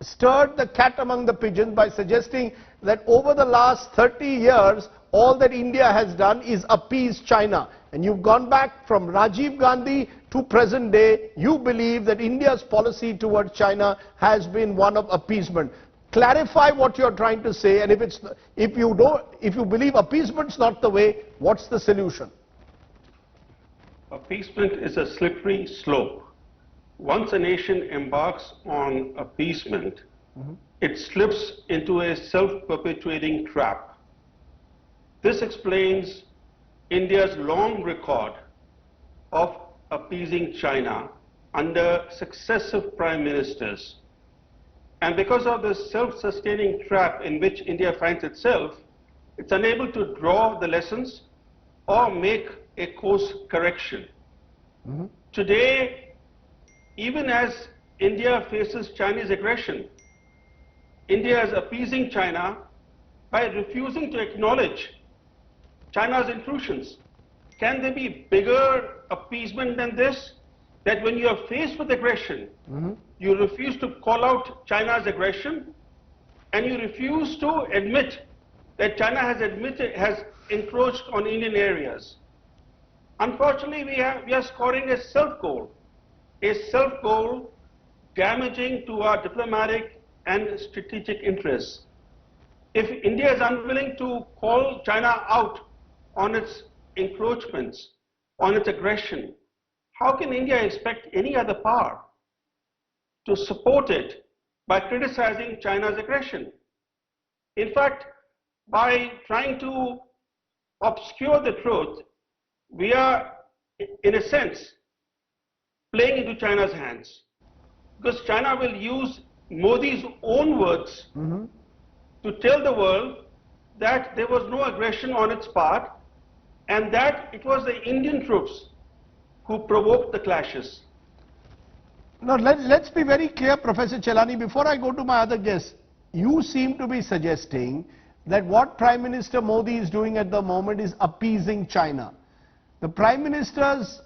stirred the cat among the pigeons by suggesting that over the last 30 years, all that India has done is appease China. And you've gone back from Rajiv Gandhi to present day. You believe that India's policy towards China has been one of appeasement. Clarify what you're trying to say, and if you believe appeasement's not the way, what's the solution? Appeasement is a slippery slope. Once a nation embarks on appeasement, it slips into a self-perpetuating trap. This explains India's long record of appeasing China under successive prime ministers. And because of this self-sustaining trap in which India finds itself, it's unable to draw the lessons or make a course correction. Today, even as India faces Chinese aggression, India is appeasing China by refusing to acknowledge China's intrusions. Can there be bigger appeasement than this? That when you are faced with aggression, you refuse to call out China's aggression, and you refuse to admit that China has encroached on Indian areas. Unfortunately, we are scoring a self-goal damaging to our diplomatic and strategic interests. If India is unwilling to call China out on its encroachments, on its aggression, how can India expect any other power to support it by criticizing China's aggression? In fact, by trying to obscure the truth, we are, in a sense, playing into China's hands. Because China will use Modi's own words to tell the world that there was no aggression on its part and that it was the Indian troops who provoked the clashes. Now, let's be very clear, Professor Chellaney, before I go to my other guests. You seem to be suggesting that what Prime Minister Modi is doing at the moment is appeasing China. The Prime Minister's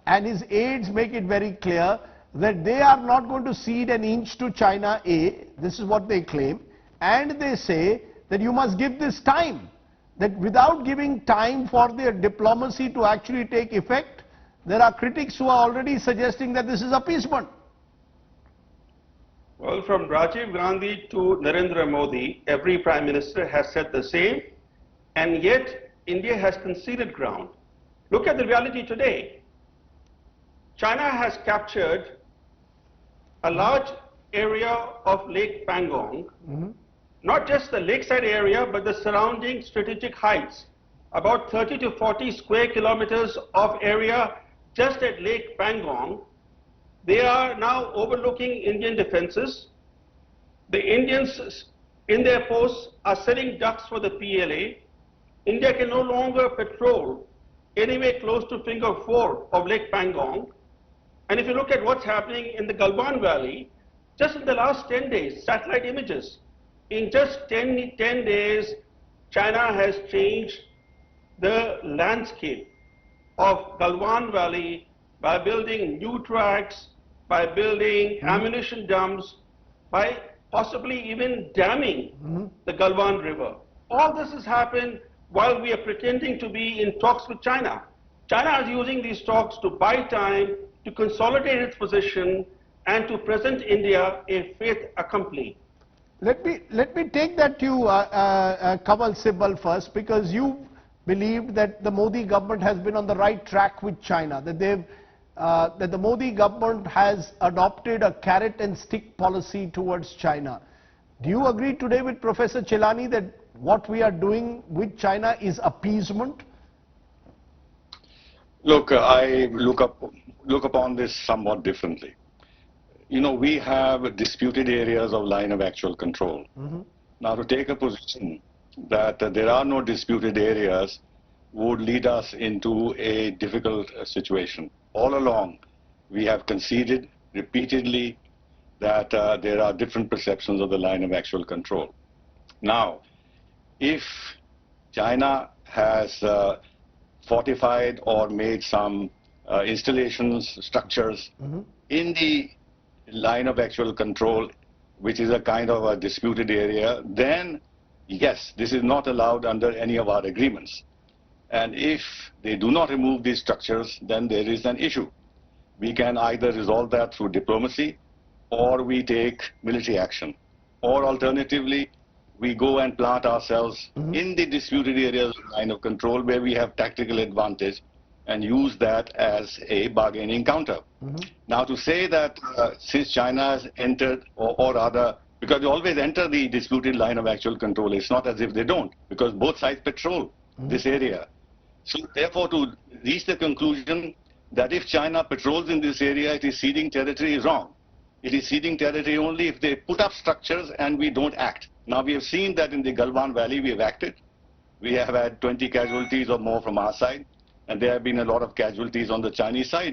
and his aides make it very clear that they are not going to cede an inch to China, A. This is what they claim. And they say that you must give this time. That without giving time for their diplomacy to actually take effect, there are critics who are already suggesting that this is appeasement. Well, from Rajiv Gandhi to Narendra Modi, every Prime Minister has said the same, and yet India has conceded ground. Look at the reality today. China has captured a large area of Lake Pangong, not just the lakeside area, but the surrounding strategic heights, about 30 to 40 square kilometers of area just at Lake Pangong. They are now overlooking Indian defenses. The Indians in their posts are setting ducks for the PLA. India can no longer patrol anywhere close to Finger 4 of Lake Pangong. And if you look at what's happening in the Galwan Valley, just in the last 10 days, satellite images, in just 10 days, China has changed the landscape of Galwan Valley by building new tracks, by building ammunition dumps, by possibly even damming the Galwan River. All this has happened while we are pretending to be in talks with China. China is using these talks to buy time, to consolidate its position, and to present India a fait accompli. Let me take that to Kamal Sibal first, because you believed that the Modi government has been on the right track with China, that the Modi government has adopted a carrot and stick policy towards China. Do you agree today with Professor Chellaney that what we are doing with China is appeasement? Look, I look upon this somewhat differently. You know, we have disputed areas of line of actual control. Now, to take a position that there are no disputed areas would lead us into a difficult situation. All along, we have conceded repeatedly that there are different perceptions of the line of actual control. Now, if China has fortified or made some installations, structures in the line of actual control which is a kind of a disputed area, then yes, this is not allowed under any of our agreements. And if they do not remove these structures, then there is an issue. We can either resolve that through diplomacy, or we take military action. Or alternatively, we go and plant ourselves in the disputed areas of line of control where we have tactical advantage and use that as a bargaining counter. Now to say that since China has entered, or rather, because they always enter the disputed line of actual control, it's not as if they don't, because both sides patrol this area. So therefore, to reach the conclusion that if China patrols in this area, it is ceding territory is wrong. It is ceding territory only if they put up structures and we don't act. Now we have seen that in the Galwan Valley we have acted. We have had 20 casualties or more from our side, and there have been a lot of casualties on the Chinese side.